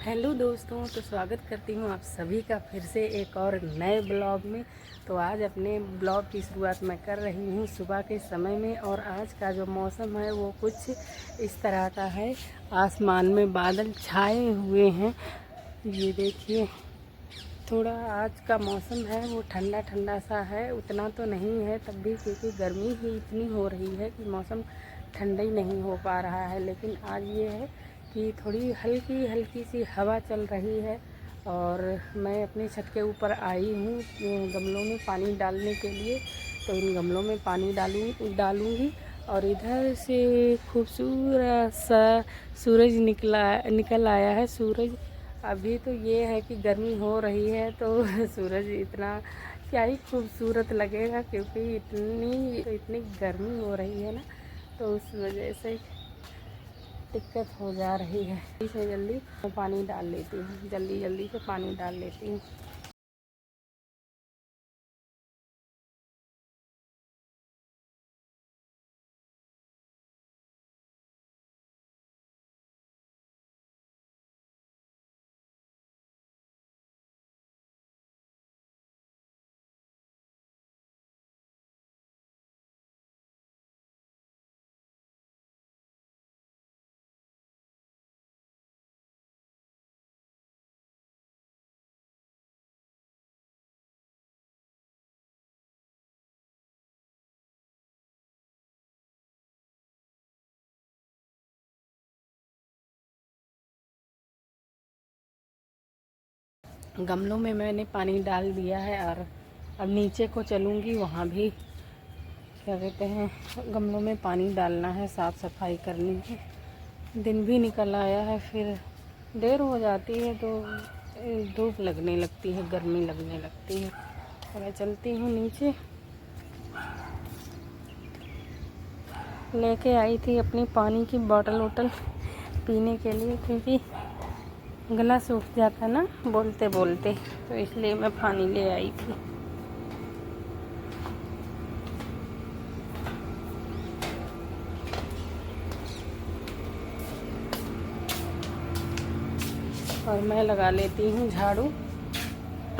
Hello दोस्तों, तो स्वागत करती हूँ आप सभी का फिर से एक और नए ब्लॉग में। तो आज अपने ब्लॉग की शुरुआत मैं कर रही हूँ सुबह के समय में। और आज का जो मौसम है वो कुछ इस तरह का है। आसमान में बादल छाए हुए हैं, ये देखिए। थोड़ा आज का मौसम है वो ठंडा ठंडा सा है, उतना तो नहीं है तब भी, क्योंकि गर्मी ही इतनी हो रही है कि मौसम ठंडा ही नहीं हो पा रहा है। लेकिन आज ये है कि थोड़ी हल्की हल्की सी हवा चल रही है। और मैं अपनी छत के ऊपर आई हूँ गमलों में पानी डालने के लिए। तो इन गमलों में पानी डालूँगी। और इधर से खूबसूरत सा सूरज निकल आया है। सूरज अभी तो ये है कि गर्मी हो रही है तो सूरज इतना क्या ही खूबसूरत लगेगा, क्योंकि इतनी गर्मी हो रही है ना, तो उस वजह से दिक्कत हो जा रही है। जल्दी से जल्दी पानी डाल लेती हूँ, जल्दी जल्दी से पानी डाल लेती हूँ। गमलों में मैंने पानी डाल दिया है और अब नीचे को चलूँगी, वहाँ भी क्या कहते हैं गमलों में पानी डालना है, साफ़ सफाई करनी है। दिन भी निकल आया है, फिर देर हो जाती है तो धूप लगने लगती है, गर्मी लगने लगती है। और मैं चलती हूँ नीचे। लेके आई थी अपनी पानी की बोतल वोटल पीने के लिए, क्योंकि गला सूख जाता ना बोलते बोलते, तो इसलिए मैं पानी ले आई थी। और मैं लगा लेती हूँ झाड़ू।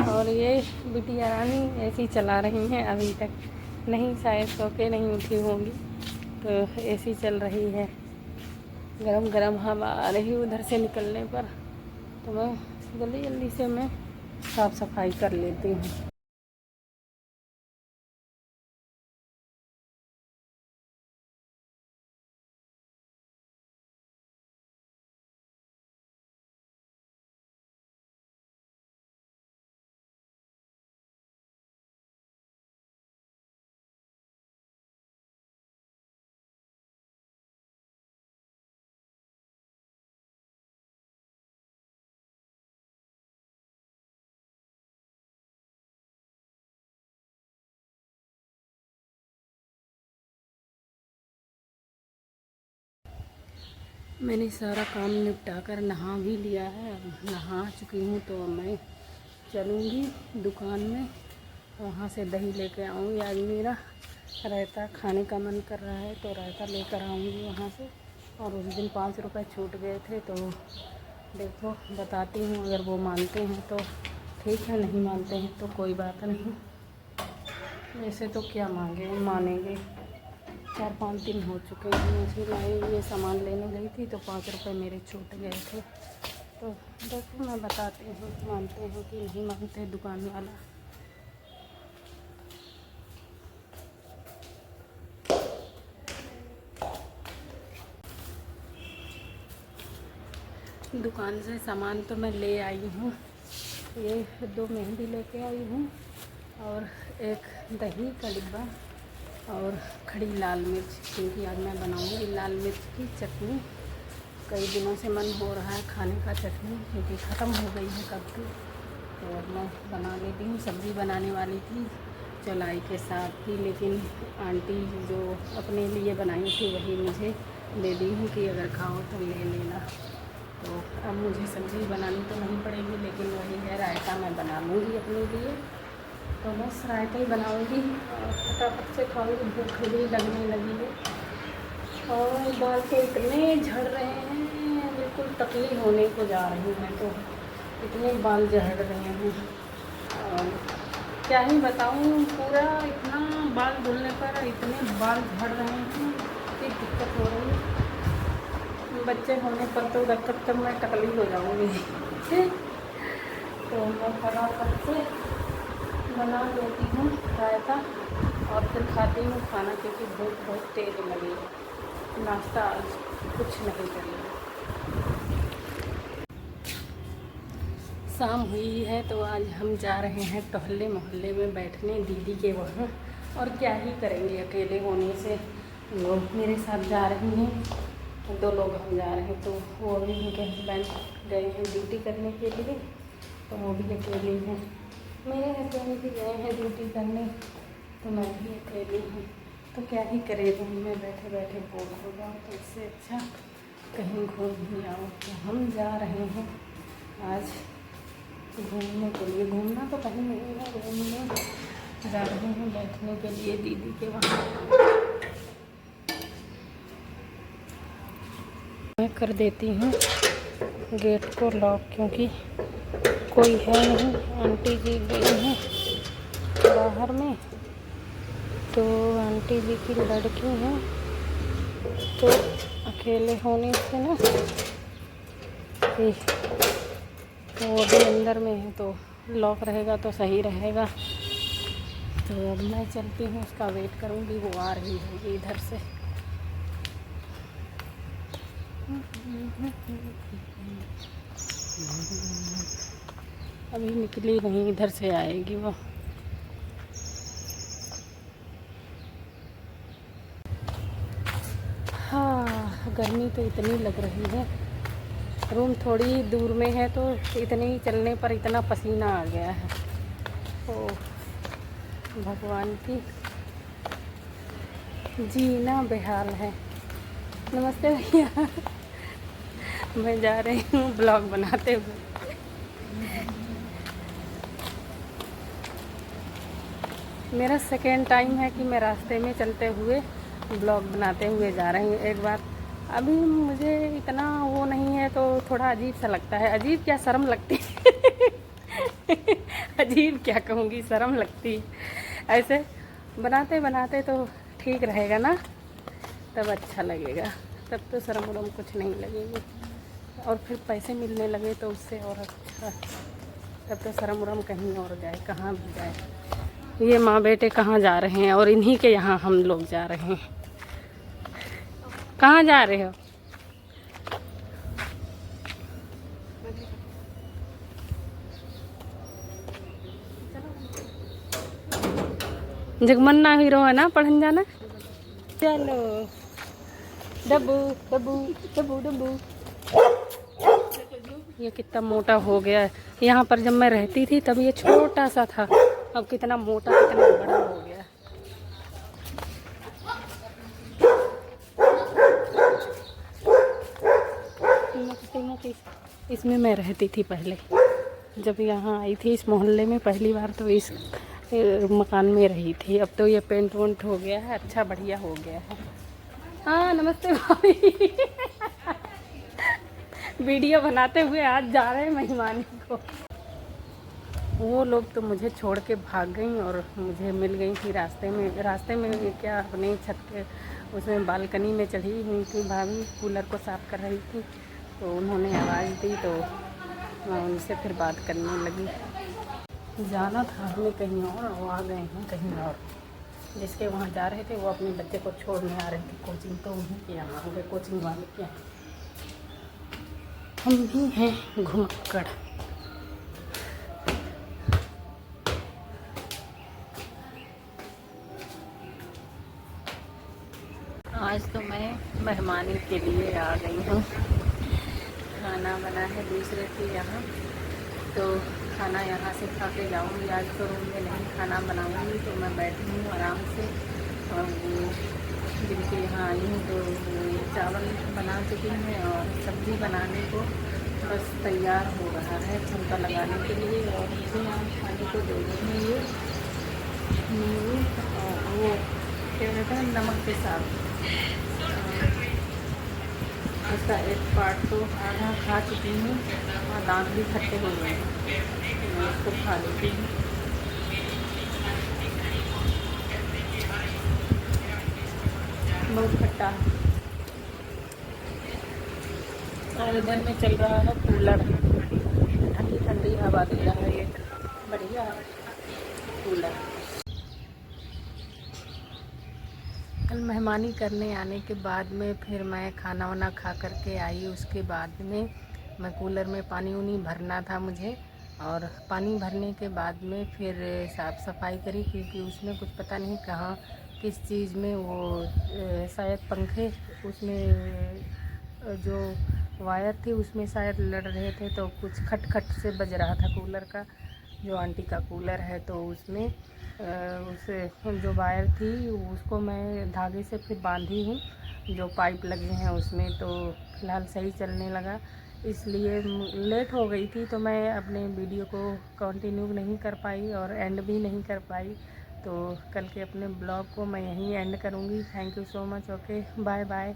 और ये बिटिया रानी ऐसी चला रही हैं, अभी तक नहीं, शायद सो के नहीं उठी होंगी, तो ऐसी चल रही है। गरम गरम हवा आ रही उधर से निकलने पर, तो मैं जल्दी जल्दी से मैं साफ़ सफाई कर लेती हूँ। मैंने सारा काम निपटा कर नहा भी लिया है। अब नहा चुकी हूँ तो अब मैं चलूँगी दुकान में, वहाँ से दही लेके आऊँगी। आज मेरा रायता खाने का मन कर रहा है तो रायता लेकर आऊँगी वहाँ से। और उस दिन 5 रुपए छूट गए थे, तो देखो बताती हूँ, अगर वो मानते हैं तो ठीक है, नहीं मानते हैं तो कोई बात नहीं। वैसे तो क्या मानेंगे। 4-5 दिन हो चुके हैं मुझे, मैं ये सामान लेने गई थी तो 5 रुपए मेरे छूट गए थे। तो देखो मैं बताती हूँ मानते हैं कि नहीं मानते दुकान वाला। दुकान से सामान तो मैं ले आई हूँ, ये 2 मेहंदी लेके आई हूँ और एक दही का डिब्बा और खड़ी लाल मिर्च, क्योंकि आज मैं बनाऊँगी लाल मिर्च की चटनी। कई दिनों से मन हो रहा है खाने का चटनी, क्योंकि ख़त्म हो गई है कब की, तो अब मैं बना लेती हूँ। सब्ज़ी बनाने वाली थी चौलाई के साथ थी, लेकिन आंटी जो अपने लिए बनाई थी वही मुझे दे दी हूँ कि अगर खाओ तो ले लेना। तो अब मुझे सब्ज़ी बनानी तो नहीं पड़ेगी, लेकिन वही है, रायता मैं बना लूँगी अपने लिए। तो बस रायता ही बनाऊँगी और फटाफट से खाऊँगी, भूख भी लगने लगी है। और बाल तो इतने झड़ रहे हैं, बिल्कुल टकली होने को जा रही हैं, तो इतने बाल झड़ रहे हैं और क्या ही बताऊँ, पूरा इतना बाल धुलने पर इतने बाल झड़ रहे हैं कि दिक्कत हो रही है। बच्चे होने पर तो तब तक मैं टकली हो जाऊँगी। तो मैं फटाफट से बना लेती हूँ रायता और फिर खाती हूँ खाना, क्योंकि भूख बहुत तेज़ लगी है। नाश्ता आज कुछ नहीं करेंगे। शाम हुई है तो आज हम जा रहे हैं टहलने मोहल्ले में बैठने दीदी के वहाँ। और क्या ही करेंगे, अकेले होने से लोग मेरे साथ जा रही हैं, 2 लोग हम जा रहे हैं। तो वो भी उनके हस्बैंड गए हैं ड्यूटी करने के लिए, तो वो भी अकेले हैं। मेरे हस्बैंड भी गए हैं ड्यूटी करने, तो मैं भी अकेली हूँ। तो क्या ही करें, रूम में बैठे बैठे बोर हो जाओ, तो इससे अच्छा कहीं घूम ही आओ। तो हम जा रहे हैं आज घूमने के लिए। घूमना तो कहीं नहीं है, घूमने जा रहे हैं बैठने के लिए दीदी के वहाँ। मैं कर देती हूँ गेट को लॉक, क्योंकि कोई है नहीं। आंटी जी गई हैं बाहर में, तो आंटी जी की लड़की हैं, तो अकेले होने से ना तो वो भी अंदर में है, तो लॉक रहेगा तो सही रहेगा। तो अब मैं चलती हूँ, उसका वेट करूँगी, वो आ रही होगी इधर से। अभी निकली नहीं, इधर से आएगी वो। हाँ, गर्मी तो इतनी लग रही है। रूम थोड़ी दूर में है, तो इतने ही चलने पर इतना पसीना आ गया है। ओ भगवान की जीना बेहाल है। नमस्ते भैया। मैं जा रही हूँ ब्लॉग बनाते हुए। मेरा सेकेंड टाइम है कि मैं रास्ते में चलते हुए ब्लॉग बनाते हुए जा रही हूँ। एक बार अभी मुझे इतना वो नहीं है, तो थोड़ा अजीब सा लगता है। अजीब क्या, शर्म लगती है। अजीब क्या कहूँगी, शर्म लगती है। ऐसे बनाते बनाते तो ठीक रहेगा ना, तब अच्छा लगेगा। तब तो शर्म वरम कुछ नहीं लगेगी, और फिर पैसे मिलने लगे तो उससे और अच्छा। तब तो शर्म वरम कहीं और जाए, कहाँ भी जाए। ये माँ बेटे कहाँ जा रहे हैं, और इन्हीं के यहाँ हम लोग जा रहे हैं। कहाँ जा रहे हो? जगमन्ना हीरो है ना, पढ़न जाना। चलो डब्बू डब्बू डब्बू डब्बू। ये कितना मोटा हो गया है। यहाँ पर जब मैं रहती थी तब ये छोटा सा था, अब कितना मोटा कितना बड़ा हो गया। इसमें मैं रहती थी पहले, जब यहाँ आई थी इस मोहल्ले में पहली बार, तो इस मकान में रही थी। अब तो ये पेंट वेंट हो गया है, अच्छा बढ़िया हो गया है। हाँ नमस्ते भाभी। वीडियो बनाते हुए आज जा रहे हैं मेहमानी को। वो लोग तो मुझे छोड़ के भाग गई, और मुझे मिल गई थी रास्ते में क्या, अपने छत के उसमें बालकनी में चढ़ी हुई थी भाभी, कूलर को साफ़ कर रही थी। तो उन्होंने आवाज़ दी, तो मैं उनसे फिर बात करने लगी। जाना था हमें कहीं और वो आ गए हैं कहीं और। जिसके वहाँ जा रहे थे वो अपने बच्चे को छोड़ने आ रहे थे कोचिंग, तो उन्हीं के यहाँ हो गए, कोचिंग वाले के यहाँ। हम भी हैं घुमक्कड़। आज तो मैं मेहमानी के लिए आ गई हूँ। खाना बना है दूसरे के यहाँ, तो खाना यहाँ से खा के जाऊँगी। आज तो रूम में नहीं खाना बनाऊँगी, तो मैं बैठी हूँ आराम से। और जिनके यहाँ आई हूँ तो चावल बना चुकी हैं, और सब्ज़ी बनाने को बस तैयार हो रहा है छुमका लगाने के लिए। और मुझे यहाँ खाने को दे देंगे ये वो क्या कहते हैं, नमक के साथ इसका एक पार्ट तो आधा खा चुकी हूँ और दांत भी खट्टे हो गए हैं। मैं इसको खा लेती हूँ। बहुत खट्टा है। और इधर में चल रहा है कूलर, ठंडी ठंडी हवा दे रहा है, ये बढ़िया है कूलर। कल मेहमानी करने आने के बाद में फिर मैं खाना वाना खा कर के आई। उसके बाद में मैं कूलर में पानी उनी भरना था मुझे, और पानी भरने के बाद में फिर साफ़ सफाई करी, क्योंकि उसमें कुछ पता नहीं कहाँ किस चीज़ में वो शायद पंखे उसमें जो वायर थी उसमें शायद लड़ रहे थे, तो कुछ खट खट से बज रहा था कूलर का। जो आंटी का कूलर है तो उसमें उसे जो वायर थी उसको मैं धागे से फिर बांधी हूँ, जो पाइप लगे हैं उसमें, तो फ़िलहाल सही चलने लगा। इसलिए लेट हो गई थी तो मैं अपने वीडियो को कंटिन्यू नहीं कर पाई और एंड भी नहीं कर पाई। तो कल के अपने ब्लॉग को मैं यहीं एंड करूँगी। Thank you so much. Okay, bye bye.